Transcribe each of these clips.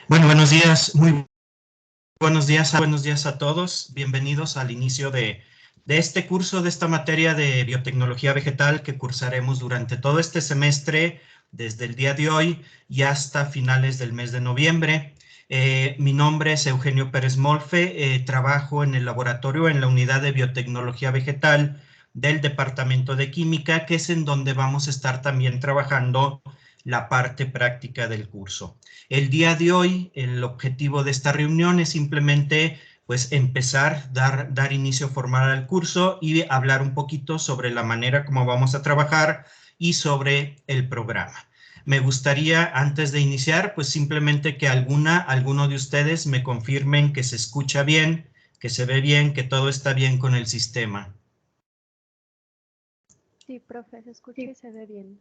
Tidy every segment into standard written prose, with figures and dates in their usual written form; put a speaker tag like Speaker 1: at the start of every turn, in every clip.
Speaker 1: Bueno, buenos días a todos. Bienvenidos al inicio de este curso, de esta materia de biotecnología vegetal que cursaremos durante todo este semestre, desde el día de hoy y hasta finales del mes de noviembre. Mi nombre es Eugenio Pérez Molfe, trabajo en el laboratorio en la unidad de biotecnología vegetal del Departamento de Química, que es en donde vamos a estar también trabajando la parte práctica del curso. El día de hoy, el objetivo de esta reunión es simplemente pues empezar, dar inicio formal al curso y hablar un poquito sobre la manera como vamos a trabajar y sobre el programa. Me gustaría, antes de iniciar, pues simplemente que alguno de ustedes me confirmen que se escucha bien, que se ve bien, que todo está bien con el sistema.
Speaker 2: Sí, profe, se escucha y se ve bien.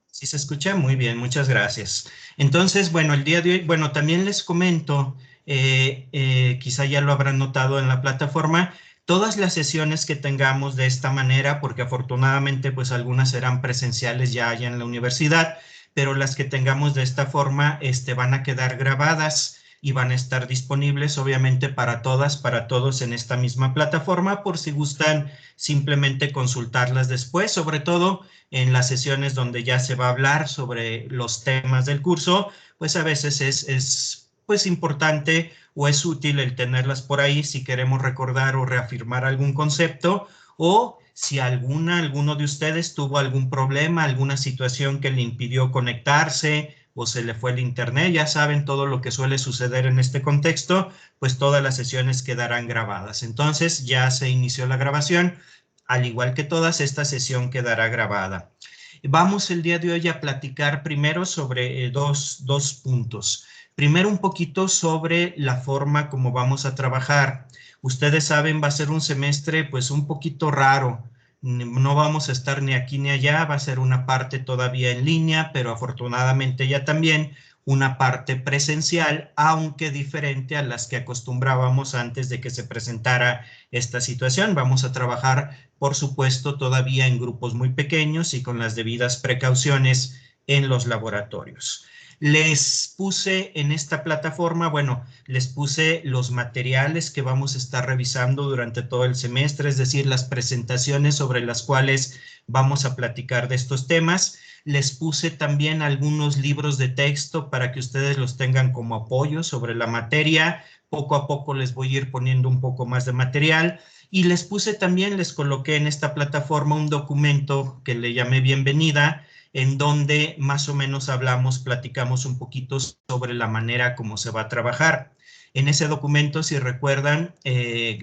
Speaker 1: Sí se escucha muy bien, muchas gracias. Entonces, bueno, el día de hoy, bueno, también les comento, quizá ya lo habrán notado en la plataforma, todas las sesiones que tengamos de esta manera, porque afortunadamente pues algunas serán presenciales ya allá en la universidad, pero las que tengamos de esta forma van a quedar grabadas y van a estar disponibles obviamente para todas, para todos en esta misma plataforma, por si gustan simplemente consultarlas después, sobre todo en las sesiones donde ya se va a hablar sobre los temas del curso, pues a veces es pues importante o es útil el tenerlas por ahí si queremos recordar o reafirmar algún concepto, o si alguno de ustedes tuvo algún problema, alguna situación que le impidió conectarse o se le fue el internet, ya saben todo lo que suele suceder en este contexto, pues todas las sesiones quedarán grabadas. Entonces ya se inició la grabación. Al igual que todas, esta sesión quedará grabada. Vamos el día de hoy a platicar primero sobre dos puntos. Primero, un poquito sobre la forma como vamos a trabajar. Ustedes saben, va a ser un semestre pues un poquito raro. No vamos a estar ni aquí ni allá, va a ser una parte todavía en línea, pero afortunadamente ya también una parte presencial, aunque diferente a las que acostumbrábamos antes de que se presentara esta situación. Vamos a trabajar, por supuesto, todavía en grupos muy pequeños y con las debidas precauciones en los laboratorios. Les puse en esta plataforma, bueno, les puse los materiales que vamos a estar revisando durante todo el semestre, es decir, las presentaciones sobre las cuales vamos a platicar de estos temas. Les puse también algunos libros de texto para que ustedes los tengan como apoyo sobre la materia. Poco a poco les voy a ir poniendo un poco más de material. Y les puse también, les coloqué en esta plataforma un documento que le llamé Bienvenida, en donde más o menos platicamos un poquito sobre la manera como se va a trabajar. En ese documento, si recuerdan,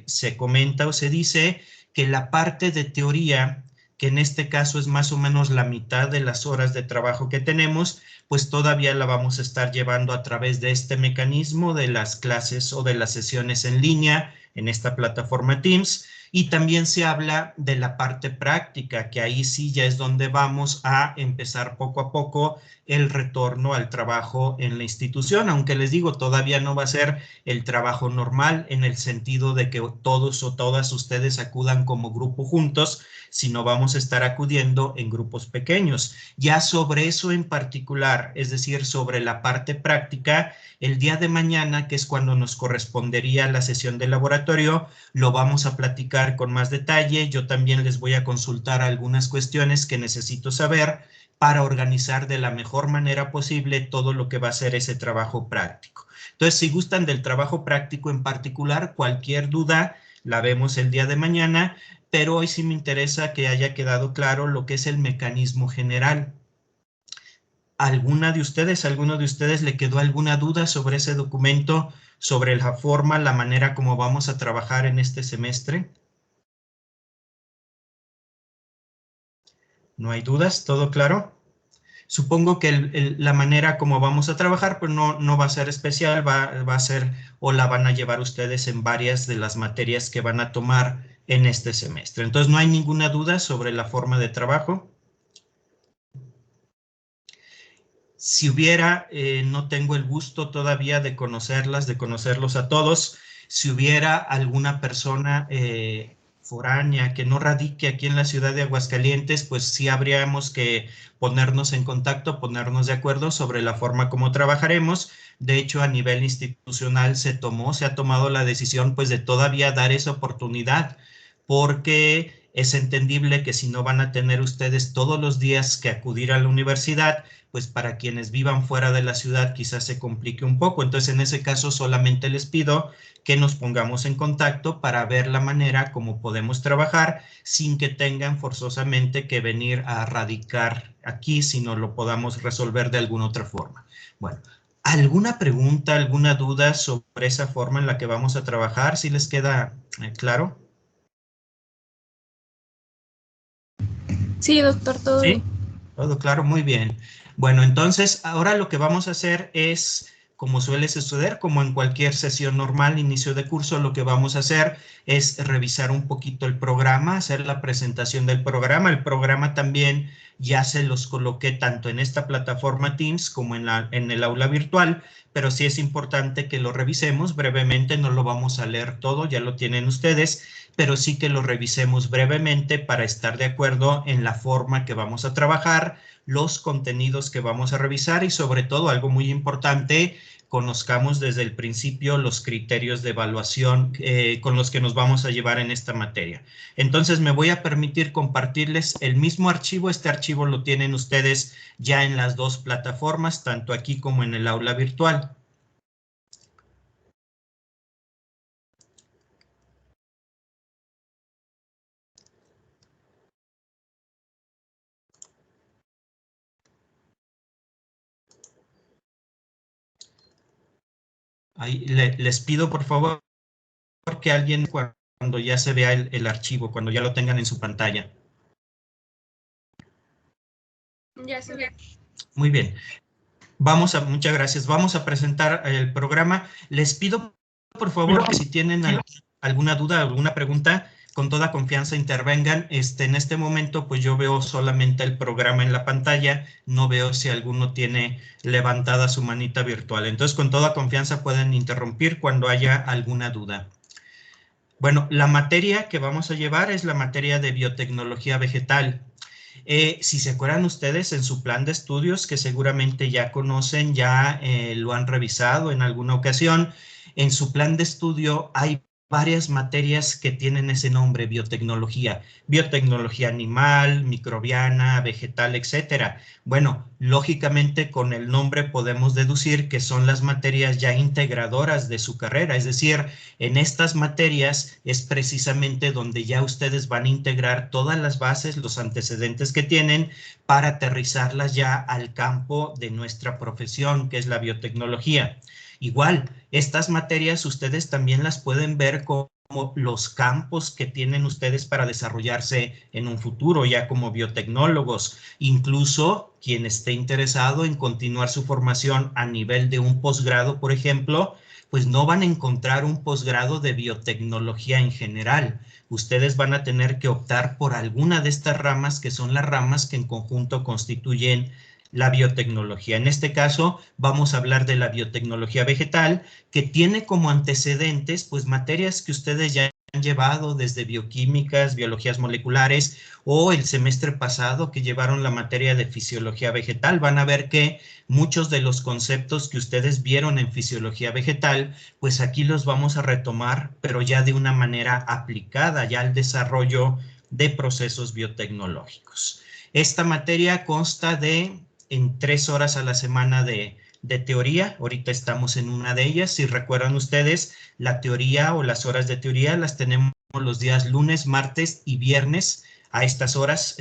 Speaker 1: se comenta o se dice que la parte de teoría, que en este caso es más o menos la mitad de las horas de trabajo que tenemos, pues todavía la vamos a estar llevando a través de este mecanismo de las clases o de las sesiones en línea en esta plataforma Teams. Y también se habla de la parte práctica, que ahí sí ya es donde vamos a empezar poco a poco el retorno al trabajo en la institución, aunque les digo, todavía no va a ser el trabajo normal en el sentido de que todos o todas ustedes acudan como grupo juntos, sino vamos a estar acudiendo en grupos pequeños. Ya sobre eso en particular, es decir, sobre la parte práctica, el día de mañana, que es cuando nos correspondería la sesión de laboratorio, lo vamos a platicar con más detalle. Yo también les voy a consultar algunas cuestiones que necesito saber para organizar de la mejor manera posible todo lo que va a ser ese trabajo práctico. Entonces, si gustan del trabajo práctico en particular, cualquier duda la vemos el día de mañana, pero hoy sí me interesa que haya quedado claro lo que es el mecanismo general. ¿Alguno de ustedes le quedó alguna duda sobre ese documento, sobre la forma, la manera como vamos a trabajar en este semestre? ¿No hay dudas? ¿Todo claro? Supongo que la manera como vamos a trabajar pues no va a ser especial, va a ser o la van a llevar ustedes en varias de las materias que van a tomar en este semestre. Entonces, ¿no hay ninguna duda sobre la forma de trabajo? Si hubiera, no tengo el gusto todavía de conocerlos a todos. Si hubiera alguna persona foránea, que no radique aquí en la ciudad de Aguascalientes, pues sí habríamos que ponernos en contacto, ponernos de acuerdo sobre la forma como trabajaremos. De hecho, a nivel institucional se ha tomado la decisión pues de todavía dar esa oportunidad, porque es entendible que si no van a tener ustedes todos los días que acudir a la universidad, pues para quienes vivan fuera de la ciudad quizás se complique un poco. Entonces, en ese caso solamente les pido que nos pongamos en contacto para ver la manera como podemos trabajar sin que tengan forzosamente que venir a radicar aquí, sino lo podamos resolver de alguna otra forma. Bueno, ¿alguna pregunta, alguna duda sobre esa forma en la que vamos a trabajar? ¿Si les queda claro?
Speaker 3: Sí, doctor, todo bien.
Speaker 1: ¿Sí? Todo claro, muy bien. Bueno, entonces ahora lo que vamos a hacer es, como suele suceder, como en cualquier sesión normal, inicio de curso, lo que vamos a hacer es revisar un poquito el programa, hacer la presentación del programa. El programa también ya se los coloqué tanto en esta plataforma Teams como en el aula virtual, pero sí es importante que lo revisemos brevemente, no lo vamos a leer todo, ya lo tienen ustedes, pero sí que lo revisemos brevemente para estar de acuerdo en la forma que vamos a trabajar, los contenidos que vamos a revisar y sobre todo, algo muy importante, conozcamos desde el principio los criterios de evaluación con los que nos vamos a llevar en esta materia. Entonces me voy a permitir compartirles el mismo archivo. Este archivo lo tienen ustedes ya en las dos plataformas, tanto aquí como en el aula virtual. Ahí les pido por favor que alguien cuando ya se vea el archivo, cuando ya lo tengan en su pantalla.
Speaker 3: Ya se ve.
Speaker 1: Muy bien. Muchas gracias. Vamos a presentar el programa. Les pido por favor que si tienen alguna duda, alguna pregunta, con toda confianza intervengan. En este momento pues yo veo solamente el programa en la pantalla, no veo si alguno tiene levantada su manita virtual. Entonces con toda confianza pueden interrumpir cuando haya alguna duda. Bueno, la materia que vamos a llevar es la materia de biotecnología vegetal. Si se acuerdan ustedes en su plan de estudios, que seguramente ya conocen, ya lo han revisado en alguna ocasión, en su plan de estudio hay varias materias que tienen ese nombre, biotecnología, biotecnología animal, microbiana, vegetal, etcétera. Bueno, lógicamente con el nombre podemos deducir que son las materias ya integradoras de su carrera, es decir, en estas materias es precisamente donde ya ustedes van a integrar todas las bases, los antecedentes que tienen para aterrizarlas ya al campo de nuestra profesión, que es la biotecnología. Igual, estas materias ustedes también las pueden ver como los campos que tienen ustedes para desarrollarse en un futuro, ya como biotecnólogos. Incluso quien esté interesado en continuar su formación a nivel de un posgrado, por ejemplo, pues no van a encontrar un posgrado de biotecnología en general. Ustedes van a tener que optar por alguna de estas ramas que son las ramas que en conjunto constituyen la biotecnología. En este caso vamos a hablar de la biotecnología vegetal, que tiene como antecedentes pues materias que ustedes ya han llevado desde bioquímicas, biologías moleculares o el semestre pasado que llevaron la materia de fisiología vegetal. Van a ver que muchos de los conceptos que ustedes vieron en fisiología vegetal, pues aquí los vamos a retomar, pero ya de una manera aplicada ya al desarrollo de procesos biotecnológicos. Esta materia consta de en 3 horas a la semana de teoría. Ahorita estamos en una de ellas. Si recuerdan ustedes, la teoría o las horas de teoría las tenemos los días lunes, martes y viernes a estas horas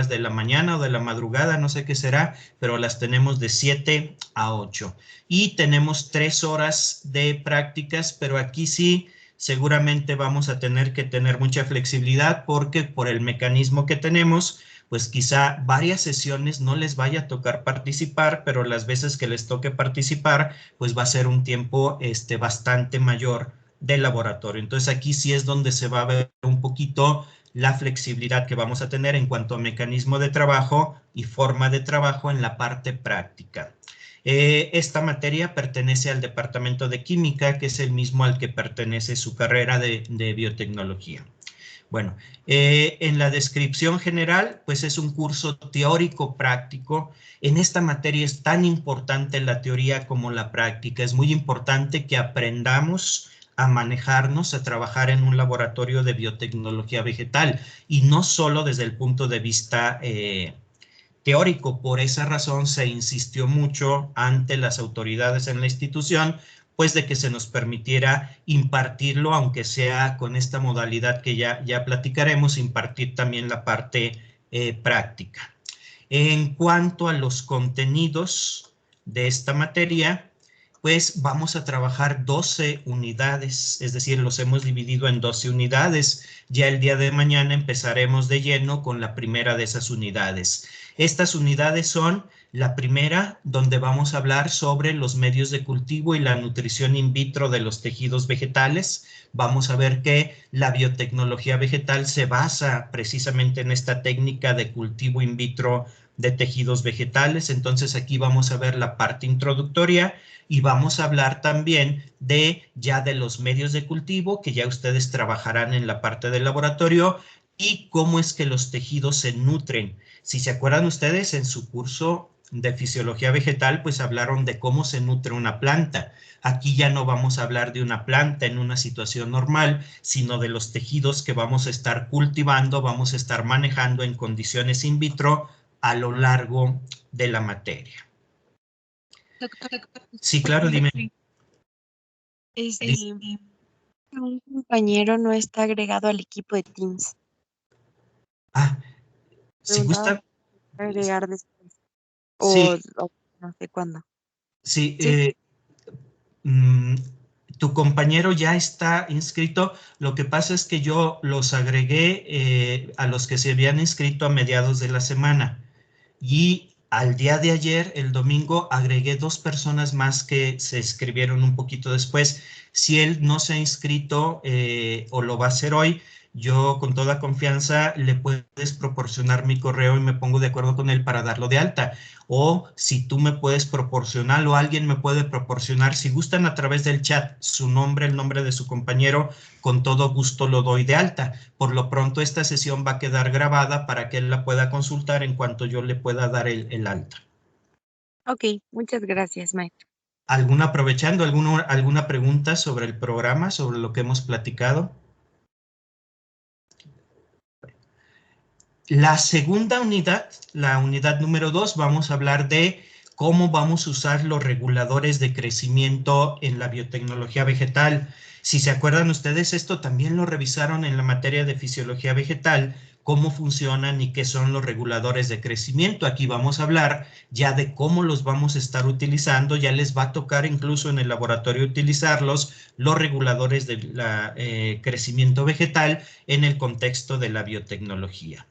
Speaker 1: de la mañana o de la madrugada, no sé qué será, pero las tenemos de 7 a 8. Y tenemos 3 horas de prácticas, pero aquí sí seguramente vamos a tener que tener mucha flexibilidad porque por el mecanismo que tenemos, pues quizá varias sesiones no les vaya a tocar participar, pero las veces que les toque participar, pues va a ser un tiempo bastante mayor de laboratorio. Entonces aquí sí es donde se va a ver un poquito la flexibilidad que vamos a tener en cuanto a mecanismo de trabajo y forma de trabajo en la parte práctica. Esta materia pertenece al departamento de química, que es el mismo al que pertenece su carrera de biotecnología. Bueno, en la descripción general, pues es un curso teórico práctico. En esta materia es tan importante la teoría como la práctica. Es muy importante que aprendamos a manejarnos, a trabajar en un laboratorio de biotecnología vegetal y no solo desde el punto de vista teórico. Por esa razón se insistió mucho ante las autoridades en la institución, pues de que se nos permitiera impartirlo, aunque sea con esta modalidad que ya platicaremos, impartir también la parte práctica. En cuanto a los contenidos de esta materia, pues vamos a trabajar 12 unidades, es decir, los hemos dividido en 12 unidades. Ya el día de mañana empezaremos de lleno con la primera de esas unidades. Estas unidades son la primera, donde vamos a hablar sobre los medios de cultivo y la nutrición in vitro de los tejidos vegetales. Vamos a ver que la biotecnología vegetal se basa precisamente en esta técnica de cultivo in vitro de tejidos vegetales. Entonces aquí vamos a ver la parte introductoria y vamos a hablar también de los medios de cultivo, que ya ustedes trabajarán en la parte del laboratorio, y cómo es que los tejidos se nutren. Si se acuerdan ustedes, en su curso de fisiología vegetal, pues hablaron de cómo se nutre una planta. Aquí ya no vamos a hablar de una planta en una situación normal, sino de los tejidos que vamos a estar cultivando, vamos a estar manejando en condiciones in vitro a lo largo de la materia. Sí, claro, dime.
Speaker 4: Un compañero no está agregado al equipo de Teams.
Speaker 1: Si gusta.
Speaker 4: Agregar después.
Speaker 1: Sí.
Speaker 4: O no sé cuándo.
Speaker 1: Sí,
Speaker 4: Sí.
Speaker 1: Tu compañero ya está inscrito. Lo que pasa es que yo los agregué a los que se habían inscrito a mediados de la semana. Y al día de ayer, el domingo, agregué 2 personas más que se inscribieron un poquito después. Si él no se ha inscrito o lo va a hacer hoy, yo con toda confianza le puedes proporcionar mi correo y me pongo de acuerdo con él para darlo de alta. O si tú me puedes proporcionar o alguien me puede proporcionar, si gustan a través del chat, su nombre, el nombre de su compañero, con todo gusto lo doy de alta. Por lo pronto esta sesión va a quedar grabada para que él la pueda consultar en cuanto yo le pueda dar el alta.
Speaker 4: Ok, muchas gracias, maestro.
Speaker 1: Aprovechando, alguna pregunta sobre el programa, sobre lo que hemos platicado? La segunda unidad, la unidad número 2, vamos a hablar de cómo vamos a usar los reguladores de crecimiento en la biotecnología vegetal. Si se acuerdan ustedes, esto también lo revisaron en la materia de fisiología vegetal, cómo funcionan y qué son los reguladores de crecimiento. Aquí vamos a hablar ya de cómo los vamos a estar utilizando. Ya les va a tocar incluso en el laboratorio utilizarlos, los reguladores de crecimiento vegetal en el contexto de la biotecnología.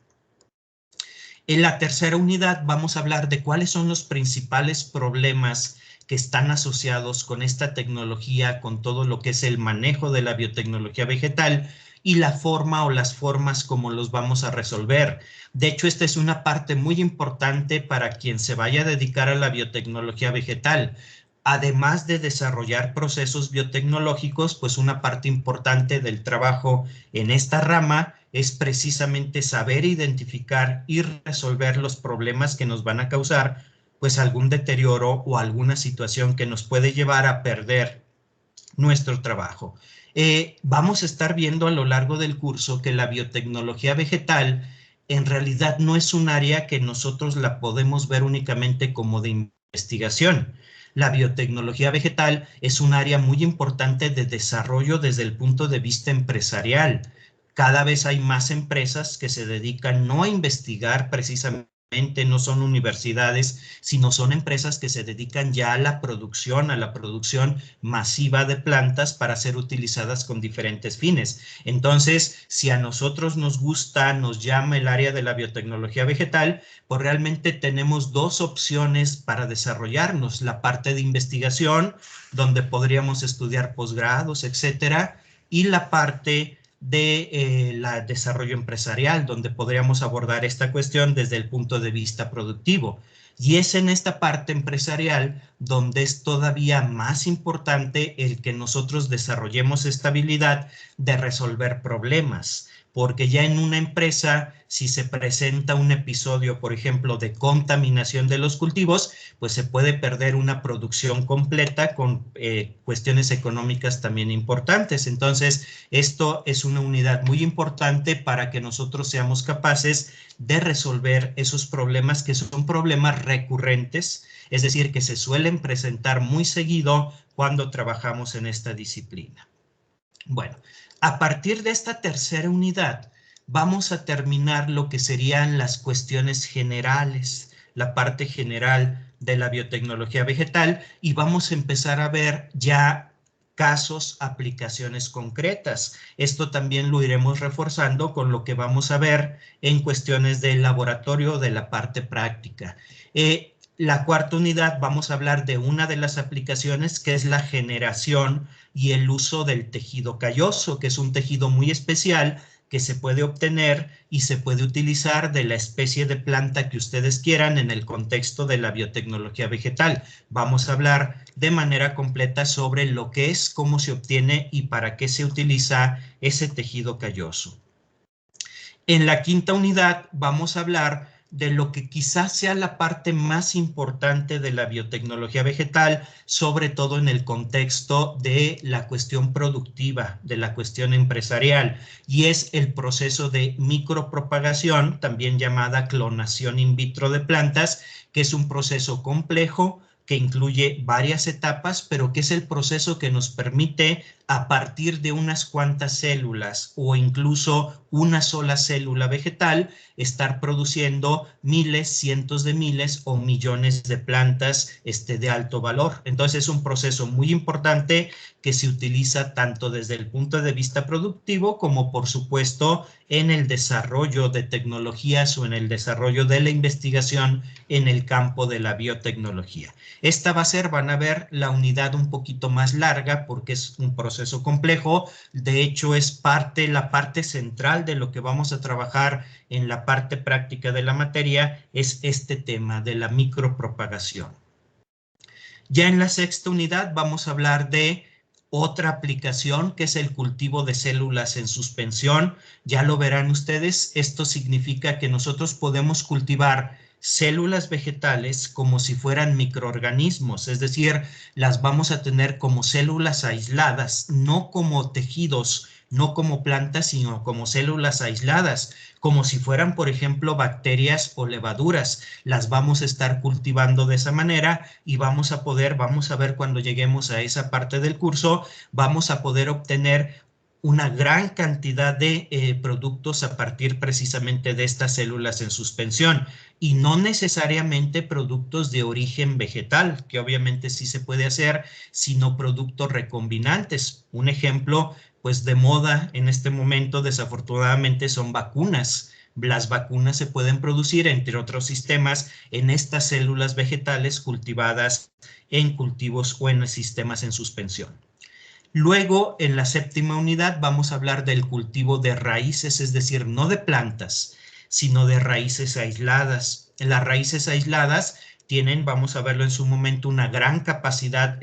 Speaker 1: En la tercera unidad vamos a hablar de cuáles son los principales problemas que están asociados con esta tecnología, con todo lo que es el manejo de la biotecnología vegetal y la forma o las formas como los vamos a resolver. De hecho, esta es una parte muy importante para quien se vaya a dedicar a la biotecnología vegetal. Además de desarrollar procesos biotecnológicos, pues una parte importante del trabajo en esta rama es precisamente saber identificar y resolver los problemas que nos van a causar pues algún deterioro o alguna situación que nos puede llevar a perder nuestro trabajo. Vamos a estar viendo a lo largo del curso que la biotecnología vegetal en realidad no es un área que nosotros la podemos ver únicamente como de investigación. La biotecnología vegetal es un área muy importante de desarrollo desde el punto de vista empresarial. Cada vez hay más empresas que se dedican no a investigar precisamente, no son universidades, sino son empresas que se dedican ya a la producción masiva de plantas para ser utilizadas con diferentes fines. Entonces, si a nosotros nos gusta, nos llama el área de la biotecnología vegetal, pues realmente tenemos 2 opciones para desarrollarnos. La parte de investigación, donde podríamos estudiar posgrados, etcétera, y la parte de desarrollo empresarial, donde podríamos abordar esta cuestión desde el punto de vista productivo. Y es en esta parte empresarial donde es todavía más importante el que nosotros desarrollemos esta habilidad de resolver problemas. porque ya en una empresa, si se presenta un episodio, por ejemplo, de contaminación de los cultivos, pues se puede perder una producción completa con cuestiones económicas también importantes. Entonces, esto es una unidad muy importante para que nosotros seamos capaces de resolver esos problemas que son problemas recurrentes, es decir, que se suelen presentar muy seguido cuando trabajamos en esta disciplina. Bueno, a partir de esta tercera unidad vamos a terminar lo que serían las cuestiones generales, la parte general de la biotecnología vegetal, y vamos a empezar a ver ya casos, aplicaciones concretas. Esto también lo iremos reforzando con lo que vamos a ver en cuestiones del laboratorio, de la parte práctica. La cuarta unidad vamos a hablar de una de las aplicaciones, que es la generación y el uso del tejido calloso, que es un tejido muy especial que se puede obtener y se puede utilizar de la especie de planta que ustedes quieran en el contexto de la biotecnología vegetal. Vamos a hablar de manera completa sobre lo que es, cómo se obtiene y para qué se utiliza ese tejido calloso. En la quinta unidad vamos a hablar de lo que quizás sea la parte más importante de la biotecnología vegetal, sobre todo en el contexto de la cuestión productiva, de la cuestión empresarial, y es el proceso de micropropagación, también llamada clonación in vitro de plantas, que es un proceso complejo, que incluye varias etapas, pero que es el proceso que nos permite, a partir de unas cuantas células o incluso una sola célula vegetal, estar produciendo miles, cientos de miles o millones de plantas de alto valor. Entonces es un proceso muy importante que se utiliza tanto desde el punto de vista productivo como, por supuesto, en el desarrollo de tecnologías o en el desarrollo de la investigación en el campo de la biotecnología. Esta va a ser, van a ver, la unidad un poquito más larga porque es un proceso complejo. De hecho, es la parte central de lo que vamos a trabajar en la parte práctica de la materia, es este tema de la micropropagación. Ya en la sexta unidad vamos a hablar de otra aplicación, que es el cultivo de células en suspensión. Ya lo verán ustedes, esto significa que nosotros podemos cultivar células vegetales como si fueran microorganismos, es decir, las vamos a tener como células aisladas, no como tejidos, no como plantas, sino como células aisladas, como si fueran, por ejemplo, bacterias o levaduras. Las vamos a estar cultivando de esa manera y vamos a ver cuando lleguemos a esa parte del curso, vamos a poder obtener una gran cantidad de productos a partir precisamente de estas células en suspensión, y no necesariamente productos de origen vegetal, que obviamente sí se puede hacer, sino productos recombinantes. Un ejemplo, pues de moda en este momento, desafortunadamente, son vacunas. Las vacunas se pueden producir, entre otros sistemas, en estas células vegetales cultivadas en cultivos o en sistemas en suspensión. Luego, en la séptima unidad, vamos a hablar del cultivo de raíces, es decir, no de plantas, sino de raíces aisladas. Las raíces aisladas tienen, vamos a verlo en su momento, una gran capacidad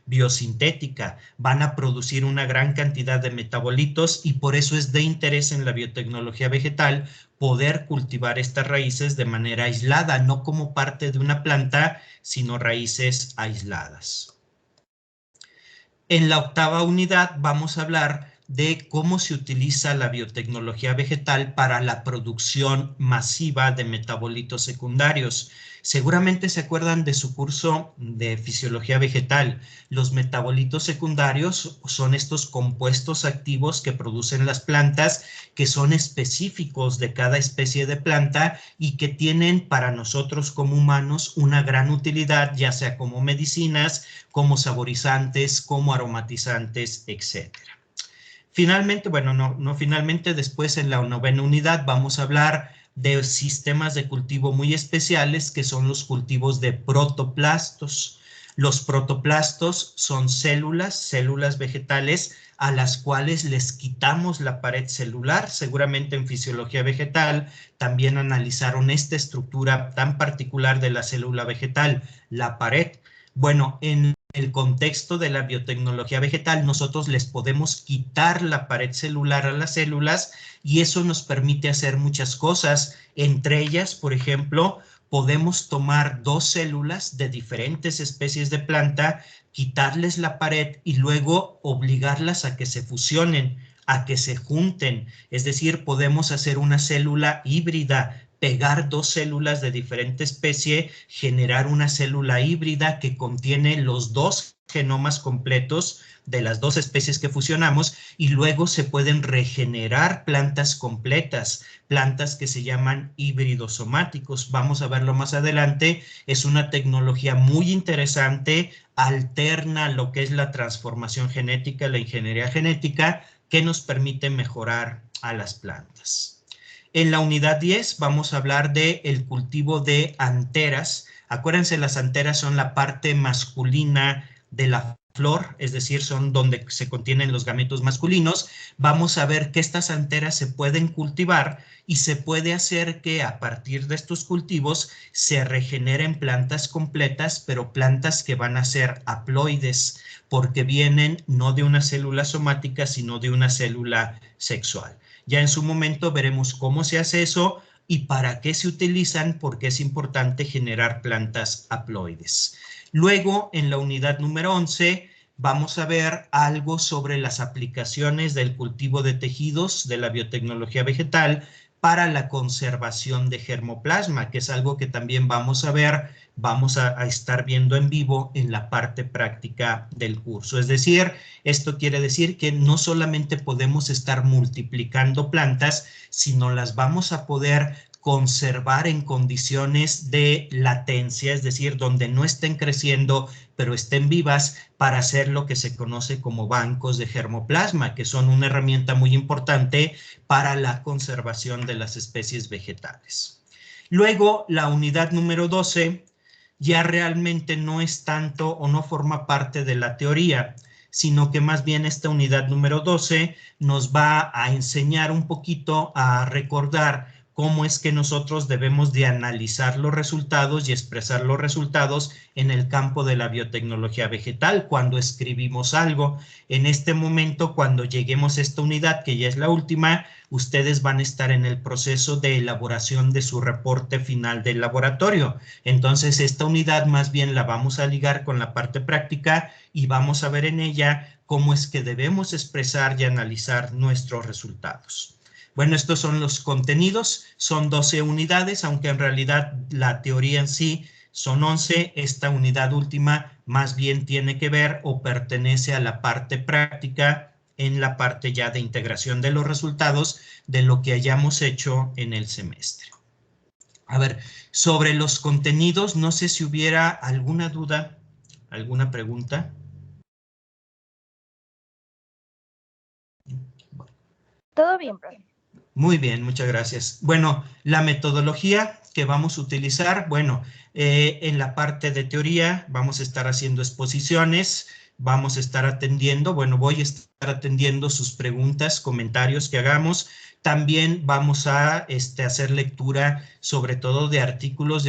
Speaker 1: biosintética. Van a producir una gran cantidad de metabolitos y por eso es de interés en la biotecnología vegetal poder cultivar estas raíces de manera aislada, no como parte de una planta, sino raíces aisladas. En la octava unidad vamos a hablar de cómo se utiliza la biotecnología vegetal para la producción masiva de metabolitos secundarios. Seguramente se acuerdan de su curso de fisiología vegetal. Los metabolitos secundarios son estos compuestos activos que producen las plantas, que son específicos de cada especie de planta y que tienen para nosotros como humanos una gran utilidad, ya sea como medicinas, como saborizantes, como aromatizantes, etc. Finalmente, bueno, no finalmente, después en la novena unidad vamos a hablar de sistemas de cultivo muy especiales, que son los cultivos de protoplastos. Los protoplastos son células vegetales a las cuales les quitamos la pared celular. Seguramente en fisiología vegetal también analizaron esta estructura tan particular de la célula vegetal, la pared. Bueno, en el contexto de la biotecnología vegetal, nosotros les podemos quitar la pared celular a las células y eso nos permite hacer muchas cosas. Entre ellas, por ejemplo, podemos tomar dos células de diferentes especies de planta, quitarles la pared y luego obligarlas a que se fusionen, a que se junten. Es decir, podemos hacer una célula híbrida, pegar dos células de diferente especie, generar una célula híbrida que contiene los dos genomas completos de las dos especies que fusionamos y luego se pueden regenerar plantas completas, plantas que se llaman híbridos somáticos. Vamos a verlo más adelante. Es una tecnología muy interesante, alterna lo que es la transformación genética, la ingeniería genética, que nos permite mejorar a las plantas. En la unidad 10 vamos a hablar del cultivo de anteras. Acuérdense, las anteras son la parte masculina de la flor, es decir, son donde se contienen los gametos masculinos. Vamos a ver que estas anteras se pueden cultivar y se puede hacer que a partir de estos cultivos se regeneren plantas completas, pero plantas que van a ser haploides, porque vienen no de una célula somática, sino de una célula sexual. Ya en su momento veremos cómo se hace eso y para qué se utilizan, porque es importante generar plantas haploides. Luego, en la unidad número 11, vamos a ver algo sobre las aplicaciones del cultivo de tejidos de la biotecnología vegetal para la conservación de germoplasma, que es algo que también vamos a ver, vamos a estar viendo en vivo en la parte práctica del curso. Es decir, esto quiere decir que no solamente podemos estar multiplicando plantas, sino las vamos a poder conservar en condiciones de latencia, es decir, donde no estén creciendo, pero estén vivas, para hacer lo que se conoce como bancos de germoplasma, que son una herramienta muy importante para la conservación de las especies vegetales. Luego, la unidad número 12 ya realmente no es tanto o no forma parte de la teoría, sino que más bien esta unidad número 12 nos va a enseñar un poquito a recordar cómo es que nosotros debemos de analizar los resultados y expresar los resultados en el campo de la biotecnología vegetal cuando escribimos algo. En este momento, cuando lleguemos a esta unidad, que ya es la última, ustedes van a estar en el proceso de elaboración de su reporte final del laboratorio. Entonces, esta unidad más bien la vamos a ligar con la parte práctica y vamos a ver en ella cómo es que debemos expresar y analizar nuestros resultados. Bueno, estos son los contenidos, son 12 unidades, aunque en realidad la teoría en sí son 11. Esta unidad última más bien tiene que ver o pertenece a la parte práctica, en la parte ya de integración de los resultados de lo que hayamos hecho en el semestre. A ver, sobre los contenidos, no sé si hubiera alguna duda, alguna pregunta.
Speaker 2: Todo bien, profe.
Speaker 1: Muy bien, muchas gracias. Bueno, la metodología que vamos a utilizar, bueno, en la parte de teoría vamos a estar haciendo exposiciones, vamos a estar atendiendo, bueno, voy a estar atendiendo sus preguntas, comentarios que hagamos. También vamos a hacer lectura sobre todo de artículos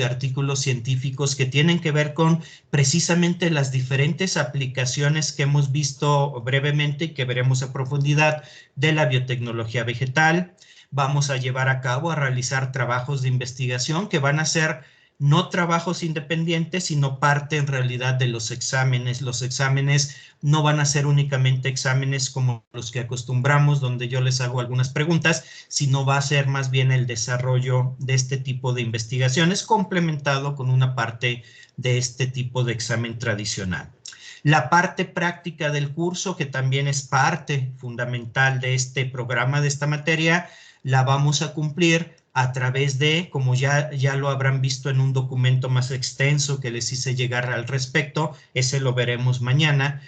Speaker 1: científicos que tienen que ver con precisamente las diferentes aplicaciones que hemos visto brevemente y que veremos a profundidad de la biotecnología vegetal. Vamos a llevar a cabo, a realizar trabajos de investigación que van a ser no trabajos independientes, sino parte en realidad de los exámenes. Los exámenes no van a ser únicamente exámenes como los que acostumbramos, donde yo les hago algunas preguntas, sino va a ser más bien el desarrollo de este tipo de investigaciones complementado con una parte de este tipo de examen tradicional. La parte práctica del curso, que también es parte fundamental de este programa, de esta materia, la vamos a cumplir a través de, como ya lo habrán visto en un documento más extenso que les hice llegar al respecto, ese lo veremos mañana.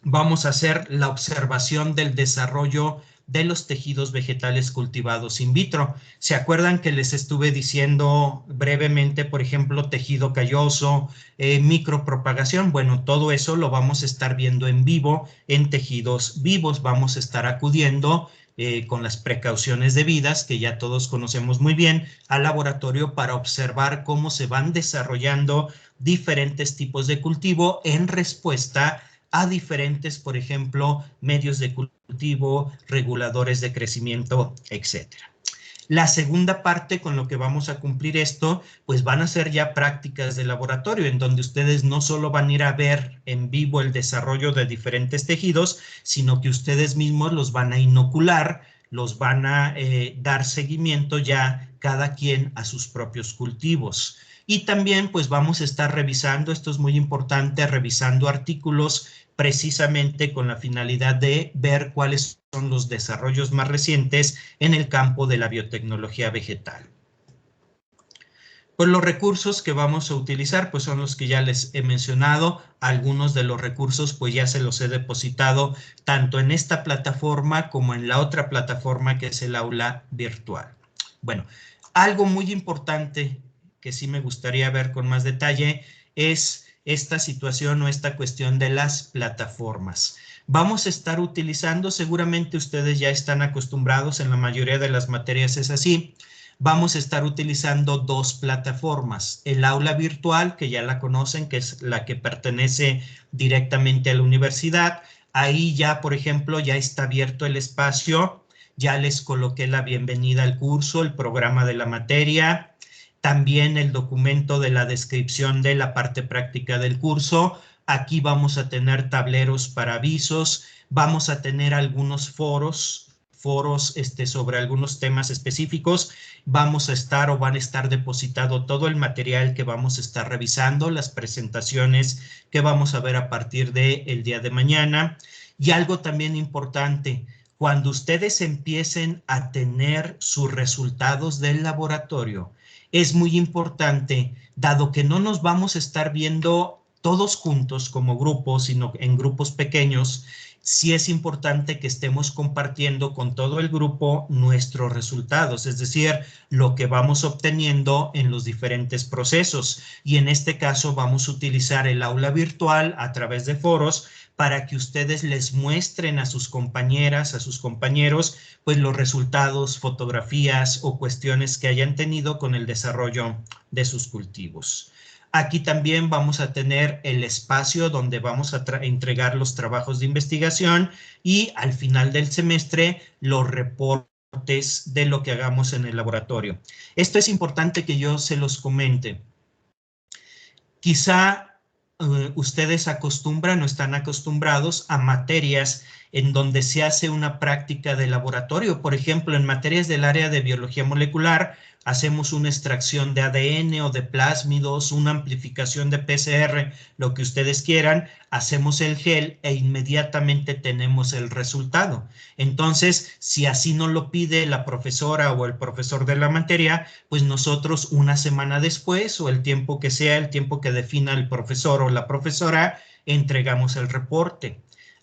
Speaker 1: Vamos a hacer la observación del desarrollo de los tejidos vegetales cultivados in vitro. ¿Se acuerdan que les estuve diciendo brevemente, por ejemplo, tejido calloso, micropropagación? Bueno, todo eso lo vamos a estar viendo en vivo, en tejidos vivos. Vamos a estar acudiendo con las precauciones debidas, que ya todos conocemos muy bien, al laboratorio para observar cómo se van desarrollando diferentes tipos de cultivo en respuesta a diferentes, por ejemplo, medios de cultivo, reguladores de crecimiento, etcétera. La segunda parte con lo que vamos a cumplir esto, pues van a ser ya prácticas de laboratorio, en donde ustedes no solo van a ir a ver en vivo el desarrollo de diferentes tejidos, sino que ustedes mismos los van a inocular, los van a dar seguimiento ya cada quien a sus propios cultivos. Y también pues vamos a estar revisando, esto es muy importante, revisando artículos precisamente con la finalidad de ver cuáles son los desarrollos más recientes en el campo de la biotecnología vegetal. Pues los recursos que vamos a utilizar pues son los que ya les he mencionado. Algunos de los recursos pues ya se los he depositado tanto en esta plataforma como en la otra plataforma que es el aula virtual. Bueno, algo muy importante que sí me gustaría ver con más detalle es esta situación o esta cuestión de las plataformas. Vamos a estar utilizando, seguramente ustedes ya están acostumbrados, en la mayoría de las materias es así, vamos a estar utilizando dos plataformas. El aula virtual, que ya la conocen, que es la que pertenece directamente a la universidad. Ahí ya, por ejemplo, ya está abierto el espacio, ya les coloqué la bienvenida al curso, el programa de la materia, también el documento de la descripción de la parte práctica del curso. Aquí vamos a tener tableros para avisos, vamos a tener algunos foros sobre algunos temas específicos. Vamos a estar o van a estar depositado todo el material que vamos a estar revisando, las presentaciones que vamos a ver a partir del día de mañana. Y algo también importante, cuando ustedes empiecen a tener sus resultados del laboratorio, es muy importante, dado que no nos vamos a estar viendo todos juntos como grupos, sino en grupos pequeños, sí es importante que estemos compartiendo con todo el grupo nuestros resultados, es decir, lo que vamos obteniendo en los diferentes procesos. Y en este caso vamos a utilizar el aula virtual a través de foros para que ustedes les muestren a sus compañeras, a sus compañeros, pues los resultados, fotografías o cuestiones que hayan tenido con el desarrollo de sus cultivos. Aquí también vamos a tener el espacio donde vamos a entregar los trabajos de investigación y al final del semestre los reportes de lo que hagamos en el laboratorio. Esto es importante que yo se los comente. Quizá ustedes acostumbran o están acostumbrados a materias en donde se hace una práctica de laboratorio. Por ejemplo, en materias del área de biología molecular, hacemos una extracción de ADN o de plásmidos, una amplificación de PCR, lo que ustedes quieran, hacemos el gel e inmediatamente tenemos el resultado. Entonces, si así nos lo pide la profesora o el profesor de la materia, pues nosotros una semana después o el tiempo que sea, el tiempo que defina el profesor o la profesora, entregamos el reporte.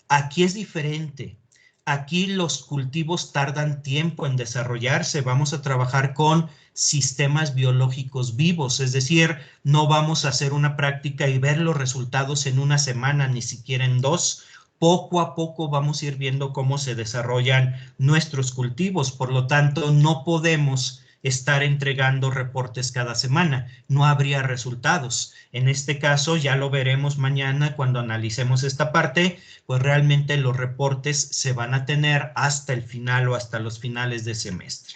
Speaker 1: Aquí es diferente. Aquí los cultivos tardan tiempo en desarrollarse. Vamos a trabajar con sistemas biológicos vivos, es decir, no vamos a hacer una práctica y ver los resultados en una semana, ni siquiera en 2. Poco a poco vamos a ir viendo cómo se desarrollan nuestros cultivos. Por lo tanto, no podemos estar entregando reportes cada semana, no habría resultados. En este caso, ya lo veremos mañana cuando analicemos esta parte, pues realmente los reportes se van a tener hasta el final o hasta los finales de semestre.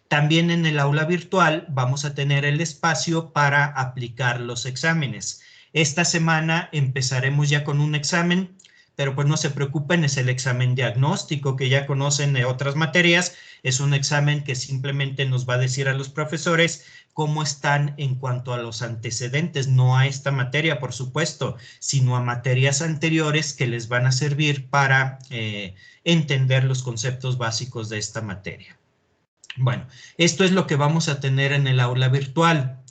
Speaker 1: También en el aula virtual vamos a tener el espacio para aplicar los exámenes. Esta semana empezaremos ya con un examen, pero pues no se preocupen, es el examen diagnóstico que ya conocen de otras materias. Es un examen que simplemente nos va a decir a los profesores cómo están en cuanto a los antecedentes, no a esta materia, por supuesto, sino a materias anteriores que les van a servir para entender los conceptos básicos de esta materia. Bueno, esto es lo que vamos a tener en el aula virtual.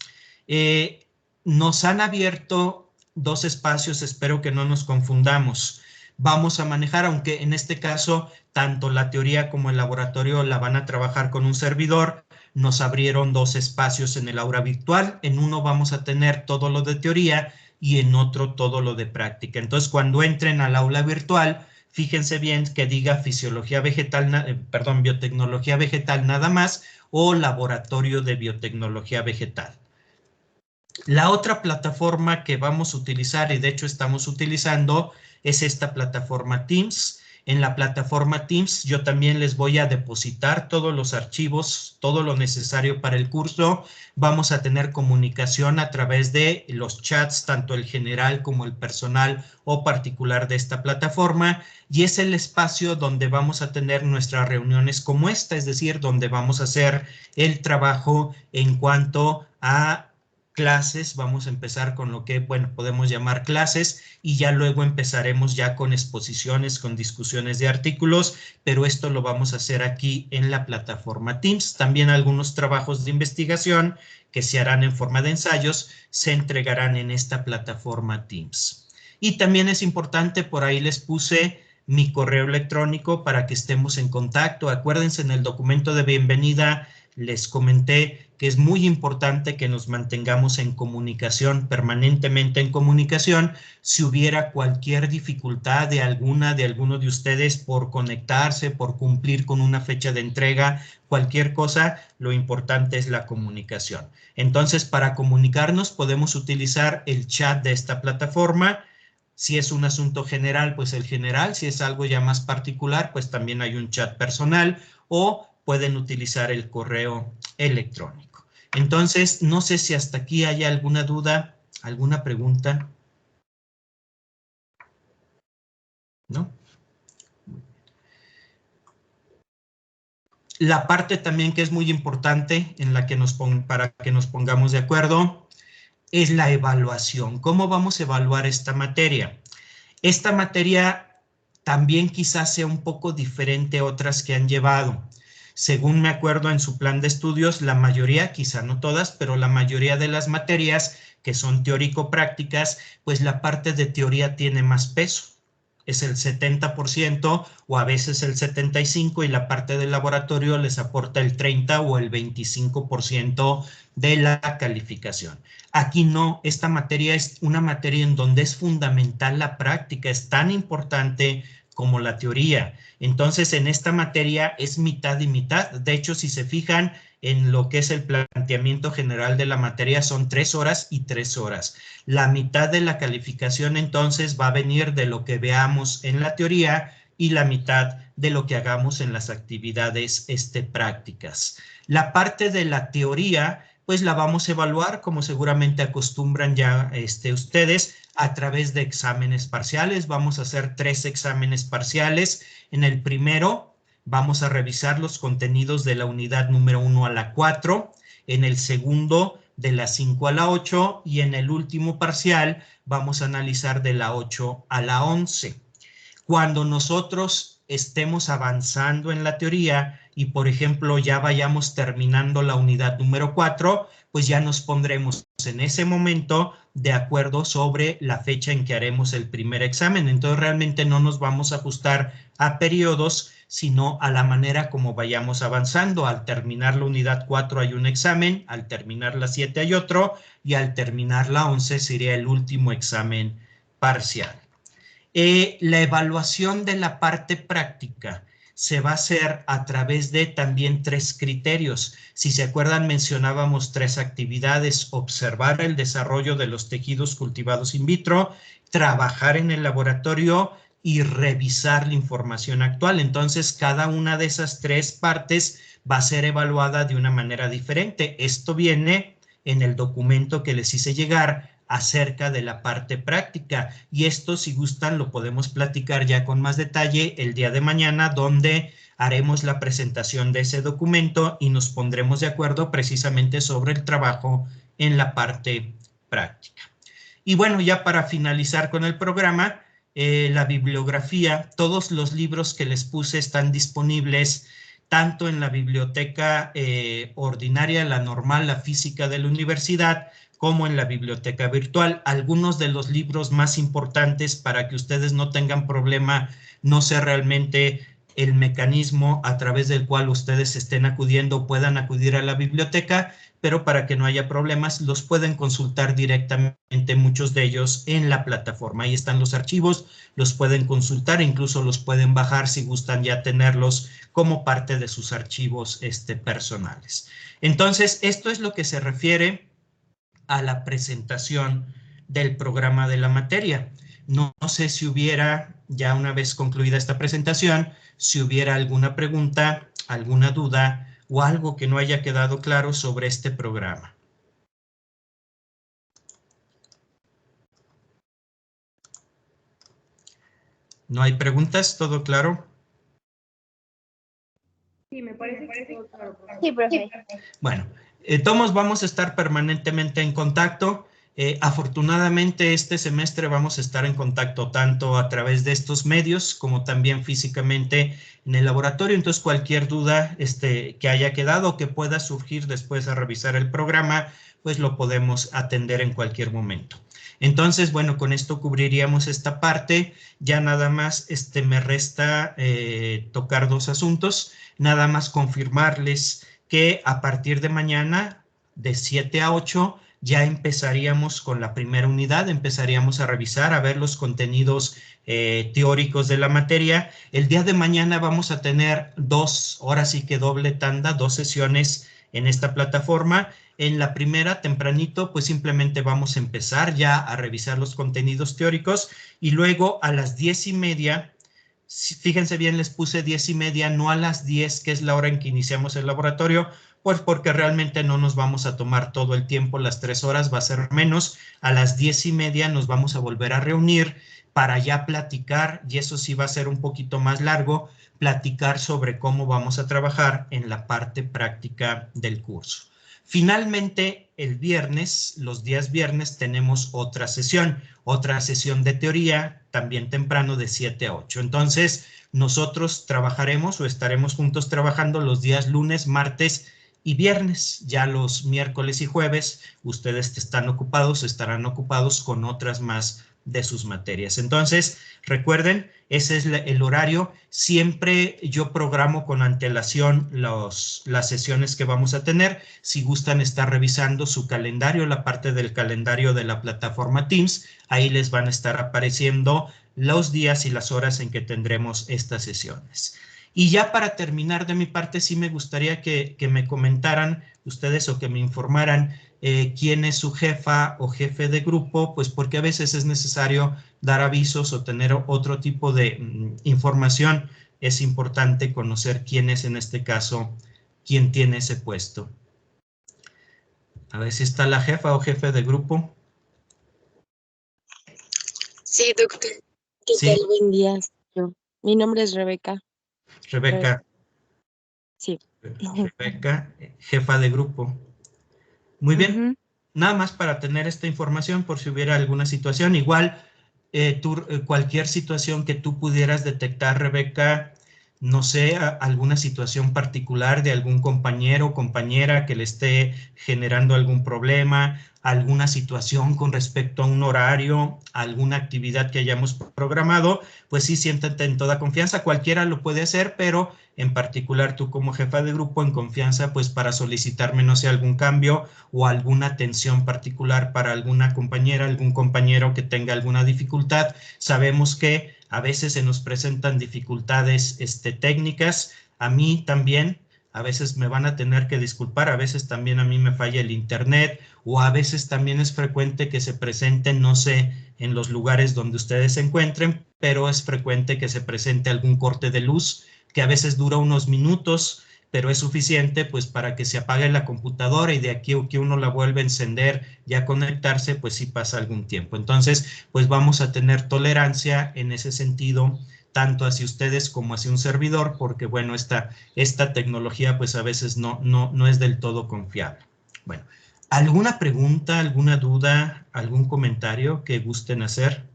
Speaker 1: Nos han abierto dos espacios, espero que no nos confundamos. Vamos a manejar, aunque en este caso tanto la teoría como el laboratorio la van a trabajar con un servidor, nos abrieron dos espacios en el aula virtual. En uno vamos a tener todo lo de teoría y en otro todo lo de práctica. Entonces, cuando entren al aula virtual, fíjense bien que diga fisiología vegetal, biotecnología vegetal nada más, o laboratorio de biotecnología vegetal. La otra plataforma que vamos a utilizar, y de hecho estamos utilizando, es esta plataforma Teams. En la plataforma Teams yo también les voy a depositar todos los archivos, todo lo necesario para el curso. Vamos a tener comunicación a través de los chats, tanto el general como el personal o particular de esta plataforma, y es el espacio donde vamos a tener nuestras reuniones como esta, es decir, donde vamos a hacer el trabajo en cuanto a clases. Vamos a empezar con lo que, bueno, podemos llamar clases, y ya luego empezaremos ya con exposiciones, con discusiones de artículos, pero esto lo vamos a hacer aquí en la plataforma Teams. También algunos trabajos de investigación que se harán en forma de ensayos se entregarán en esta plataforma Teams. Y también es importante, por ahí les puse mi correo electrónico para que estemos en contacto. Acuérdense, en el documento de bienvenida les comenté que es muy importante que nos mantengamos en comunicación, permanentemente en comunicación. Si hubiera cualquier dificultad de alguno de ustedes por conectarse, por cumplir con una fecha de entrega, cualquier cosa, lo importante es la comunicación. Entonces, para comunicarnos podemos utilizar el chat de esta plataforma. Si es un asunto general, pues el general. Si es algo ya más particular, pues también hay un chat personal, o pueden utilizar el correo electrónico. Entonces, no sé si hasta aquí hay alguna duda, alguna pregunta. ¿No? La parte también que es muy importante en la que para que nos pongamos de acuerdo es la evaluación. ¿Cómo vamos a evaluar esta materia? Esta materia también quizás sea un poco diferente a otras que han llevado. Según me acuerdo, en su plan de estudios, la mayoría, quizá no todas, pero la mayoría de las materias que son teórico-prácticas, pues la parte de teoría tiene más peso. Es el 70% o a veces el 75%, y la parte del laboratorio les aporta el 30 o el 25% de la calificación. Aquí no, esta materia es una materia en donde es fundamental la práctica, es tan importante como la teoría. Entonces, en esta materia es mitad y mitad. De hecho, si se fijan en lo que es el planteamiento general de la materia, son 3 horas y 3 horas. La mitad de la calificación, entonces, va a venir de lo que veamos en la teoría, y la mitad de lo que hagamos en las actividades prácticas. La parte de la teoría, pues la vamos a evaluar, como seguramente acostumbran ya ustedes, a través de exámenes parciales. Vamos a hacer 3 exámenes parciales. En el primero vamos a revisar los contenidos de la unidad número 1 a la 4, en el segundo de la 5 a la 8, y en el último parcial vamos a analizar de la 8 a la 11. Cuando nosotros estemos avanzando en la teoría y, por ejemplo, ya vayamos terminando la unidad número 4, pues ya nos pondremos en ese momento de acuerdo sobre la fecha en que haremos el primer examen. Entonces, realmente no nos vamos a ajustar a periodos, sino a la manera como vayamos avanzando. Al terminar la unidad 4 hay un examen, al terminar la 7 hay otro, y al terminar la 11 sería el último examen parcial. La evaluación de la parte práctica se va a hacer a través de también 3 criterios. Si se acuerdan, mencionábamos 3 actividades: observar el desarrollo de los tejidos cultivados in vitro, trabajar en el laboratorio y revisar la información actual. Entonces, cada una de esas 3 partes va a ser evaluada de una manera diferente. Esto viene en el documento que les hice llegar acerca de la parte práctica, y esto, si gustan, lo podemos platicar ya con más detalle el día de mañana, donde haremos la presentación de ese documento y nos pondremos de acuerdo precisamente sobre el trabajo en la parte práctica. Y bueno, ya para finalizar con el programa, la bibliografía, todos los libros que les puse están disponibles tanto en la biblioteca ordinaria, la normal, la física de la universidad, como en la biblioteca virtual. Algunos de los libros más importantes, para que ustedes no tengan problema, no sé realmente el mecanismo a través del cual ustedes estén acudiendo, puedan acudir a la biblioteca, pero para que no haya problemas, los pueden consultar directamente, muchos de ellos, en la plataforma. Ahí están los archivos, los pueden consultar, incluso los pueden bajar si gustan ya tenerlos como parte de sus archivos personales. Entonces, esto es lo que se refiere a la presentación del programa de la materia. No sé si hubiera, ya una vez concluida esta presentación, si hubiera alguna pregunta, alguna duda o algo que no haya quedado claro sobre este programa. ¿No hay preguntas? ¿Todo claro?
Speaker 3: Sí, me parece que todo claro.
Speaker 2: Sí, profe.
Speaker 1: Bueno, todos vamos a estar permanentemente en contacto. Afortunadamente este semestre vamos a estar en contacto tanto a través de estos medios como también físicamente en el laboratorio. Entonces cualquier duda que haya quedado o que pueda surgir después a revisar el programa, pues lo podemos atender en cualquier momento. Entonces, bueno, con esto cubriríamos esta parte. Ya nada más me resta tocar dos asuntos. Nada más confirmarles que a partir de mañana, de 7 a 8, ya empezaríamos con la primera unidad, empezaríamos a revisar, a ver los contenidos teóricos de la materia. El día de mañana vamos a tener dos, ahora sí que doble tanda, dos sesiones en esta plataforma. En la primera, tempranito, pues simplemente vamos a empezar ya a revisar los contenidos teóricos y luego a las 10:30, fíjense bien, les puse 10:30, no a las 10, que es la hora en que iniciamos el laboratorio, pues porque realmente no nos vamos a tomar todo el tiempo, las 3 horas, va a ser menos. A las 10:30 nos vamos a volver a reunir para ya platicar, y eso sí va a ser un poquito más largo, platicar sobre cómo vamos a trabajar en la parte práctica del curso. Finalmente, el viernes, los días viernes, tenemos otra sesión de teoría, también temprano, de 7 a 8. Entonces, nosotros trabajaremos o estaremos juntos trabajando los días lunes, martes y viernes. Ya los miércoles y jueves, ustedes estarán ocupados con otras más de sus materias. Entonces, recuerden, ese es el horario. Siempre yo programo con antelación las sesiones que vamos a tener. Si gustan estar revisando su calendario, la parte del calendario de la plataforma Teams, ahí les van a estar apareciendo los días y las horas en que tendremos estas sesiones. Y ya para terminar de mi parte, sí me gustaría que me comentaran ustedes o que me informaran quién es su jefa o jefe de grupo, pues porque a veces es necesario dar avisos o tener otro tipo de información. Es importante conocer quién es en este caso, quién tiene ese puesto. A ver si está la jefa o jefe de grupo.
Speaker 4: Sí, doctor. ¿Qué
Speaker 1: Sí.
Speaker 4: tal? Buen día. Mi nombre es Rebeca.
Speaker 1: Rebeca.
Speaker 4: Sí.
Speaker 1: Rebeca, jefa de grupo. Muy bien. Nada más para tener esta información por si hubiera alguna situación. Igual, cualquier situación que tú pudieras detectar, Rebeca, no sé, alguna situación particular de algún compañero o compañera que le esté generando algún problema, alguna situación con respecto a un horario, alguna actividad que hayamos programado, pues sí, siéntate en toda confianza. Cualquiera lo puede hacer, pero en particular tú como jefa de grupo, en confianza, pues para solicitarme, no sé, algún cambio o alguna atención particular para alguna compañera, algún compañero que tenga alguna dificultad. Sabemos que a veces se nos presentan dificultades técnicas, a mí también. A veces me van a tener que disculpar, a veces también a mí me falla el internet, o a veces también es frecuente que se presenten, no sé, en los lugares donde ustedes se encuentren, pero es frecuente que se presente algún corte de luz, que a veces dura unos minutos, pero es suficiente pues para que se apague la computadora y de aquí que uno la vuelve a encender y a conectarse, pues sí pasa algún tiempo. Entonces, pues vamos a tener tolerancia en ese sentido, tanto hacia ustedes como hacia un servidor, porque bueno, esta tecnología pues a veces no es del todo confiable. Bueno, ¿alguna pregunta, alguna duda, algún comentario que gusten hacer?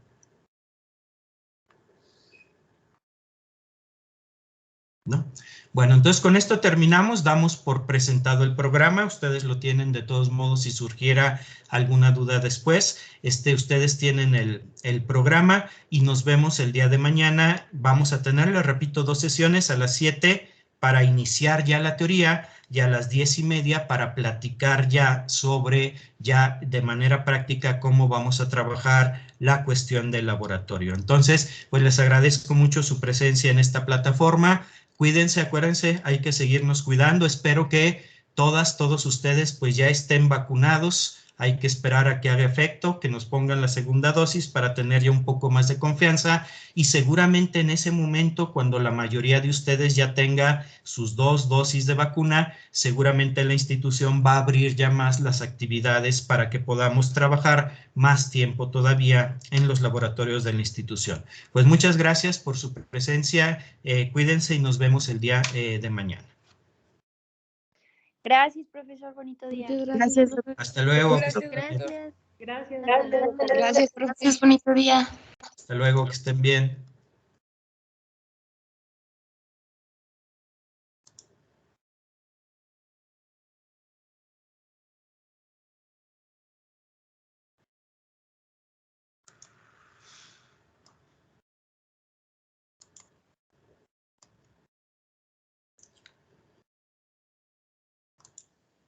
Speaker 1: ¿No? Bueno, entonces con esto terminamos, damos por presentado el programa, ustedes lo tienen de todos modos si surgiera alguna duda después, ustedes tienen el programa y nos vemos el día de mañana. Vamos a tener, les repito, dos sesiones a las 7 para iniciar ya la teoría y a las 10:30 para platicar ya sobre, ya de manera práctica, cómo vamos a trabajar la cuestión del laboratorio. Entonces, pues les agradezco mucho su presencia en esta plataforma. Cuídense, acuérdense, hay que seguirnos cuidando. Espero que todos ustedes pues ya estén vacunados. Hay que esperar a que haga efecto, que nos pongan la segunda dosis para tener ya un poco más de confianza y seguramente en ese momento, cuando la mayoría de ustedes ya tenga sus 2 dosis de vacuna, seguramente la institución va a abrir ya más las actividades para que podamos trabajar más tiempo todavía en los laboratorios de la institución. Pues muchas gracias por su presencia, cuídense y nos vemos el día de mañana.
Speaker 2: Gracias, profesor. Bonito día.
Speaker 3: Muchas
Speaker 4: Gracias,
Speaker 3: gracias.
Speaker 1: Hasta luego.
Speaker 3: Gracias.
Speaker 2: Gracias.
Speaker 3: Gracias.
Speaker 2: Hasta luego.
Speaker 4: Gracias, profe. Bonito día.
Speaker 1: Hasta luego, que estén bien.